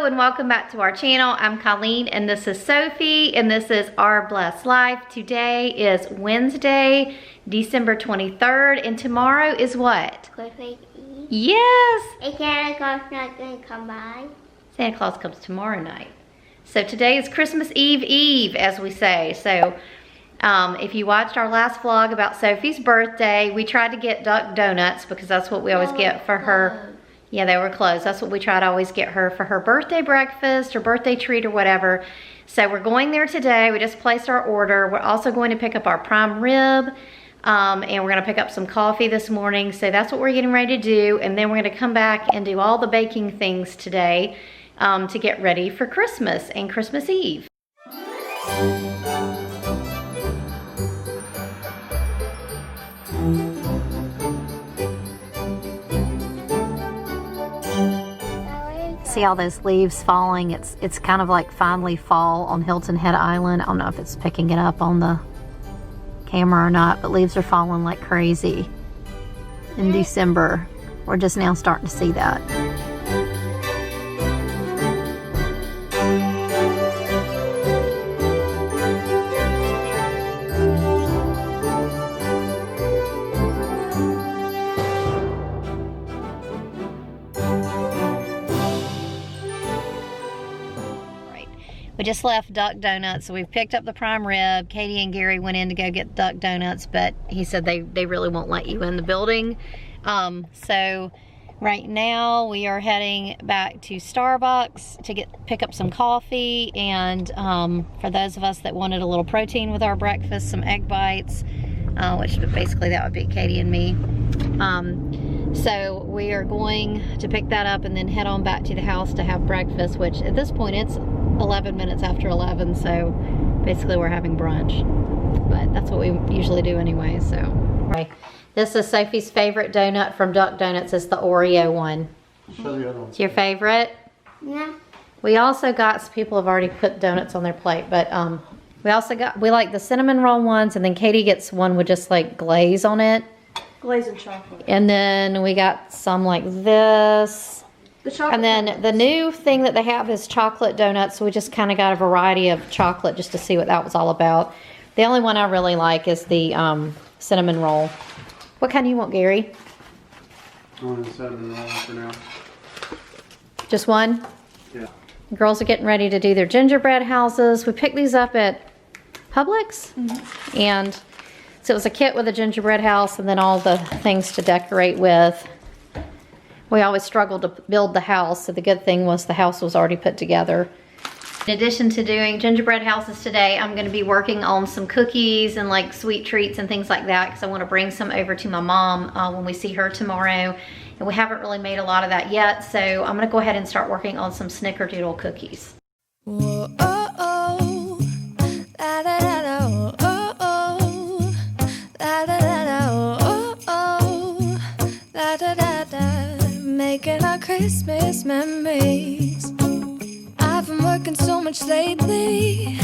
and welcome back to our channel. I'm Colleen and this is Sophie and this is Our Blessed Life. Today is Wednesday, December 23rd, and tomorrow is what? Christmas Eve. Yes! Is Santa Claus not going to come by? Santa Claus comes tomorrow night. So today is Christmas Eve, as we say. So if you watched our last vlog about Sophie's birthday, we tried to get duck donuts because that's what we always get for her. Yeah, they were closed. That's what we try to always get her for her birthday breakfast or birthday treat or whatever. So we're going there today. We just placed our order. We're also going to pick up our prime rib and we're going to pick up some coffee this morning. So that's what we're getting ready to do. And then we're going to come back and do all the baking things today to get ready for Christmas and Christmas Eve. See all those leaves falling? It's kind of like finally fall on Hilton Head Island. I don't know if it's picking it up on the camera or not, but leaves are falling like crazy in December. We're just now starting to see that. We just left Duck Donuts, so we've picked up the prime rib. Katie and Gary went in to go get Duck Donuts, but he said they really won't let you in the building. So right now we are heading back to Starbucks to pick up some coffee, and for those of us that wanted a little protein with our breakfast, some egg bites, which basically that would be Katie and me. So we are going to pick that up and then head on back to the house to have breakfast, which at this point it's 11 minutes after 11, so basically we're having brunch, but that's what we usually do anyway. So right, this is Sophie's favorite donut from Duck Donuts. It's the Oreo one. Show the other one. It's your favorite? Yeah. We also got, some people have already put donuts on their plate, but we like the cinnamon roll ones, and then Katie gets one with just like glaze on it. Glaze and chocolate. And then we got some like this. The chocolate. And then the new thing that they have is chocolate donuts. So we just kind of got a variety of chocolate just to see what that was all about. The only one I really like is the cinnamon roll. What kind do you want, Gary? I want a cinnamon roll for now. Just one? Yeah. The girls are getting ready to do their gingerbread houses. We picked these up at Publix. Mm-hmm. And so it was a kit with a gingerbread house and then all the things to decorate with. We always struggled to build the house, so the good thing was the house was already put together. In addition to doing gingerbread houses today, I'm going to be working on some cookies and like sweet treats and things like that because I want to bring some over to my mom when we see her tomorrow. And we haven't really made a lot of that yet, so I'm going to go ahead and start working on some snickerdoodle cookies. Whoa, oh, oh. La, da, da, da, oh, oh. La, da, da, da, oh, oh. La, da, da, da. Making our Christmas memories. I've been working so much lately,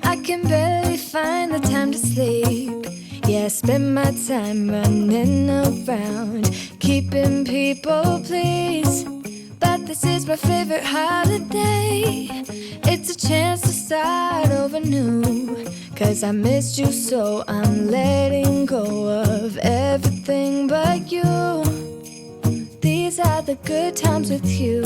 I can barely find the time to sleep. Yeah, I spend my time running around, keeping people pleased. But this is my favorite holiday. It's a chance to start over new. Cause I missed you, so I'm letting go of everything but you. These are the good times with you.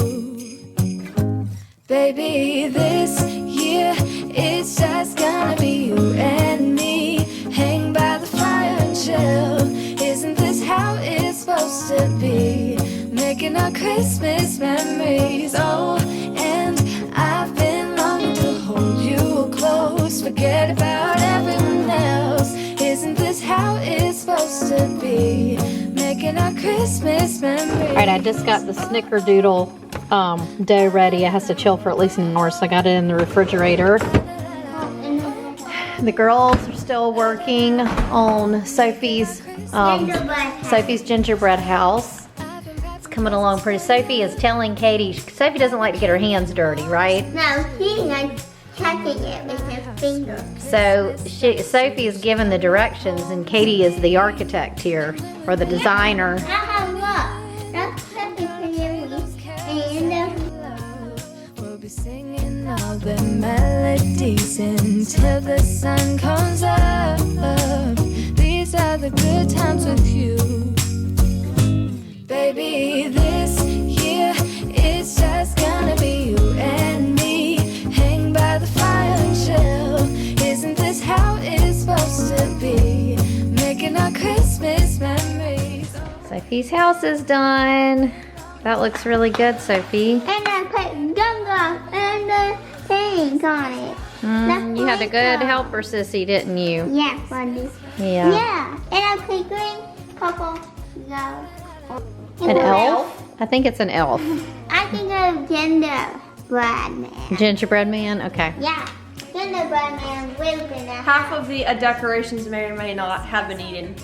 Baby, this year it's just gonna be you and me. Hang by the fire and chill. Isn't this how it's supposed to be? Making our Christmas memories. Oh, and I've been longing to hold you close. Forget about everyone else. Isn't this how it's supposed to be? Making our Christmas memories. All right, I just got the snickerdoodle dough ready. It has to chill for at least an hour, so I got it in the refrigerator. The girls are still working on Sophie's gingerbread house. It's coming along pretty. Sophie is telling Katie, Sophie doesn't like to get her hands dirty, right? No, she's not touching it with her finger. So Sophie is giving the directions and Katie is the architect here, or the designer. Look. That's perfect for you. And all the melodies until the sun comes up. These are the good times with you. Baby, this year it's just gonna be you and me. Hang by the fire and chill. Isn't this how it's supposed to be? Making our Christmas memories. Sophie's house is done. That looks really good, Sophie. And I put gum and the things on it. You had a good helper, sissy, didn't you? Yeah, funny. Yeah. Yeah. And I put green, purple, yellow. An elf? I think it's an elf. I think of gingerbread man. Gingerbread man? Okay. Yeah. Gingerbread man lives in a Half of the decorations may or may not have been eaten.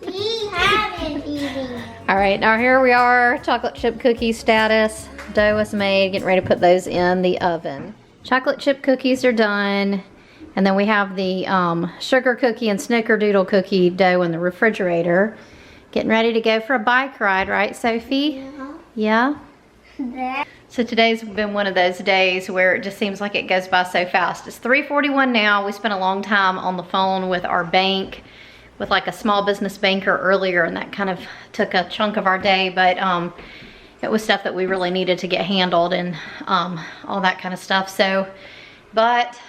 We haven't eaten. All right, now here we are, chocolate chip cookie status. Dough is made, getting ready to put those in the oven. Chocolate chip cookies are done. And then we have the sugar cookie and snickerdoodle cookie dough in the refrigerator. Getting ready to go for a bike ride, right, Sophie? Yeah? So today's been one of those days where it just seems like it goes by so fast. It's 3:41 now. We spent a long time on the phone with our bank, with like a small business banker earlier, and that kind of took a chunk of our day, but it was stuff that we really needed to get handled and all that kind of stuff. So, but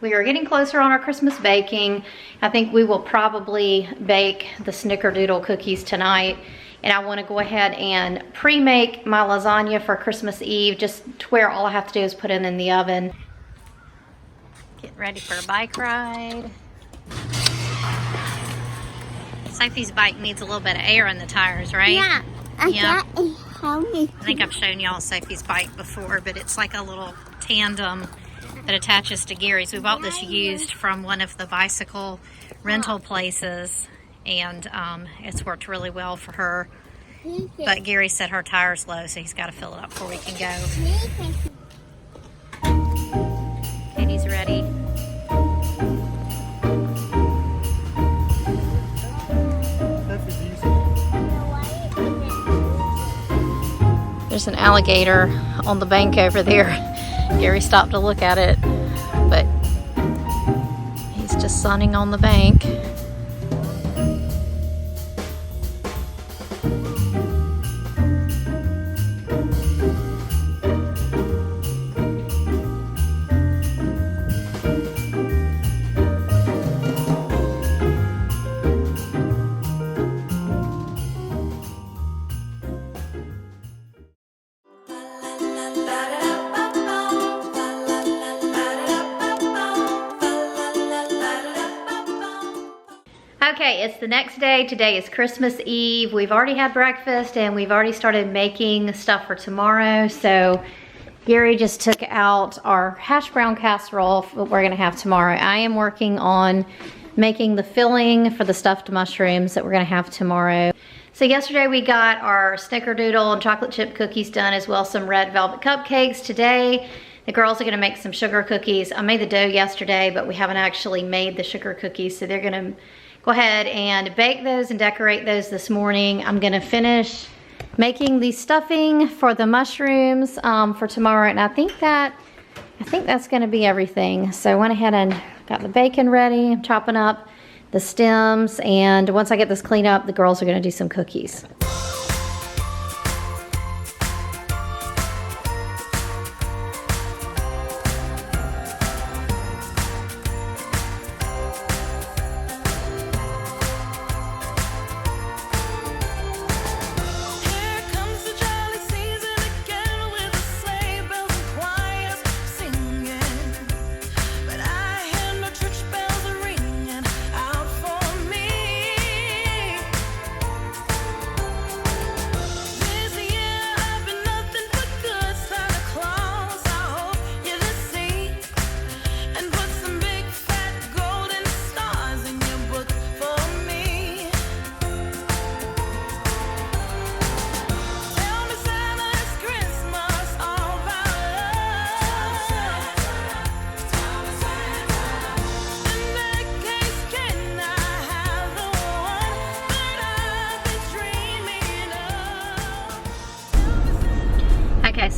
we are getting closer on our Christmas baking. I think we will probably bake the snickerdoodle cookies tonight. And I want to go ahead and pre-make my lasagna for Christmas Eve, just to where all I have to do is put it in the oven. Getting ready for a bike ride. Sophie's bike needs a little bit of air in the tires, right? Yeah. I think I've shown y'all Sophie's bike before, but it's like a little tandem that attaches to Gary's. We bought this used from one of the bicycle rental places, and it's worked really well for her. But Gary said her tire's low, so he's got to fill it up before we can go. Katie's ready. There's an alligator on the bank over there. Gary stopped to look at it, but he's just sunning on the bank. Okay, it's the next day. Today is Christmas Eve. We've already had breakfast and we've already started making stuff for tomorrow. So Gary just took out our hash brown casserole that we're gonna have tomorrow. I am working on making the filling for the stuffed mushrooms that we're gonna have tomorrow. So yesterday we got our snickerdoodle and chocolate chip cookies done, as well as some red velvet cupcakes. Today, the girls are gonna make some sugar cookies. I made the dough yesterday, but we haven't actually made the sugar cookies, so they're gonna go ahead and bake those and decorate those this morning. I'm gonna finish making the stuffing for the mushrooms for tomorrow, and I think that's gonna be everything. So I went ahead and got the bacon ready. I'm chopping up the stems, and once I get this cleaned up, the girls are gonna do some cookies.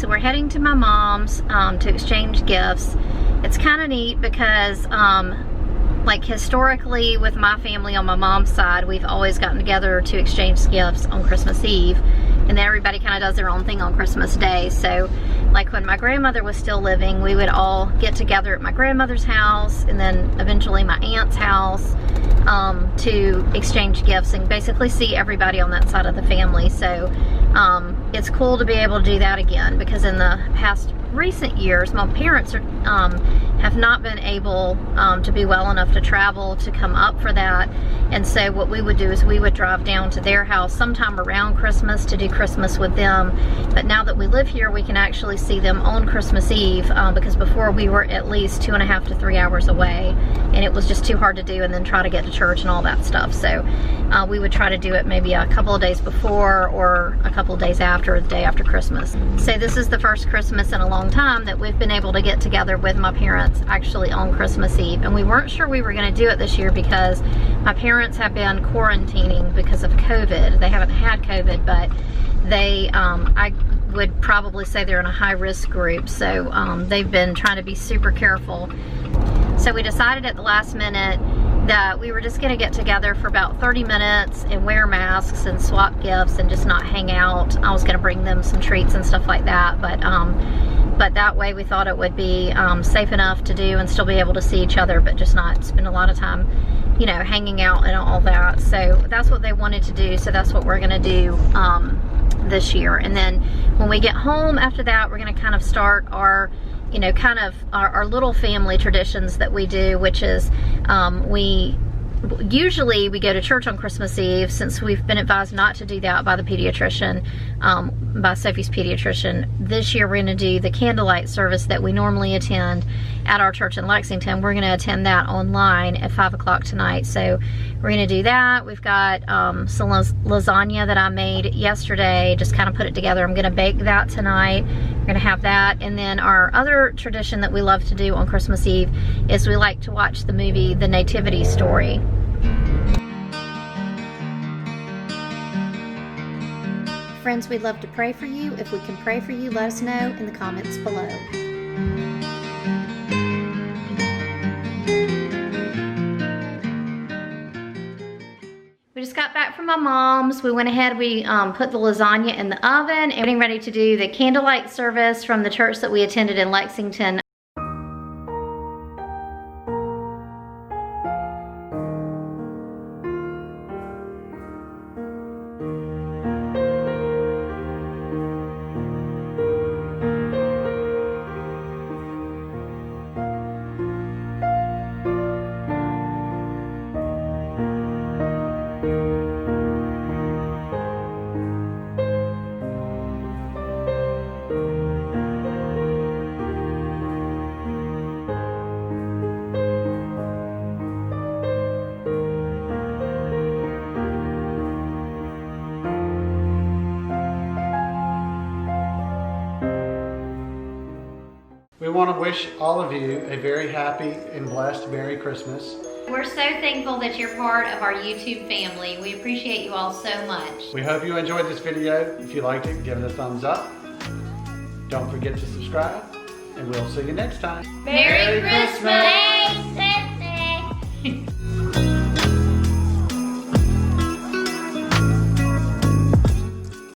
so we're heading to my mom's to exchange gifts. It's kind of neat because like historically with my family on my mom's side, we've always gotten together to exchange gifts on Christmas Eve, and then everybody kind of does their own thing on Christmas Day. So like when my grandmother was still living, we would all get together at my grandmother's house and then eventually my aunt's house to exchange gifts and basically see everybody on that side of the family. So it's cool to be able to do that again, because in the past recent years my parents are, have not been able to be well enough to travel to come up for that, and so what we would do is we would drive down to their house sometime around Christmas to do Christmas with them. But now that we live here, we can actually see them on Christmas Eve, because before we were at least 2.5 to 3 hours away, and it was just too hard to do and then try to get to church and all that stuff. So we would try to do it maybe a couple of days before or a couple of days after, the day after Christmas. So this is the first Christmas in a long time that we've been able to get together with my parents actually on Christmas Eve, and we weren't sure we were going to do it this year because my parents have been quarantining because of COVID. They haven't had COVID, but they I would probably say they're in a high risk group, so they've been trying to be super careful. So we decided at the last minute that we were just going to get together for about 30 minutes and wear masks and swap gifts and just not hang out. I was going to bring them some treats and stuff like that, but that way we thought it would be safe enough to do and still be able to see each other, but just not spend a lot of time, you know, hanging out and all that. So that's what they wanted to do, so that's what we're going to do this year. And then when we get home after that, we're going to kind of start our, you know, kind of our little family traditions that we do, which is usually we go to church on Christmas Eve, since we've been advised not to do that by the pediatrician, by Sophie's pediatrician. This year we're going to do the Candlelight Service that we normally attend at our church in Lexington. We're going to attend that online at 5 o'clock tonight. So we're going to do that. We've got some lasagna that I made yesterday, just kind of put it together. I'm going to bake that tonight. We're going to have that. And then our other tradition that we love to do on Christmas Eve is we like to watch the movie The Nativity Story. Friends, we'd love to pray for you. If we can pray for you, let us know in the comments below. We just got back from my mom's. We went ahead, we put the lasagna in the oven and getting ready to do the candlelight service from the church that we attended in Lexington. We want to wish all of you a very happy and blessed Merry Christmas. We're so thankful that you're part of our YouTube family. We appreciate you all so much. We hope you enjoyed this video. If you liked it, give it a thumbs up. Don't forget to subscribe, and we'll see you next time. Merry Christmas! Merry Christmas!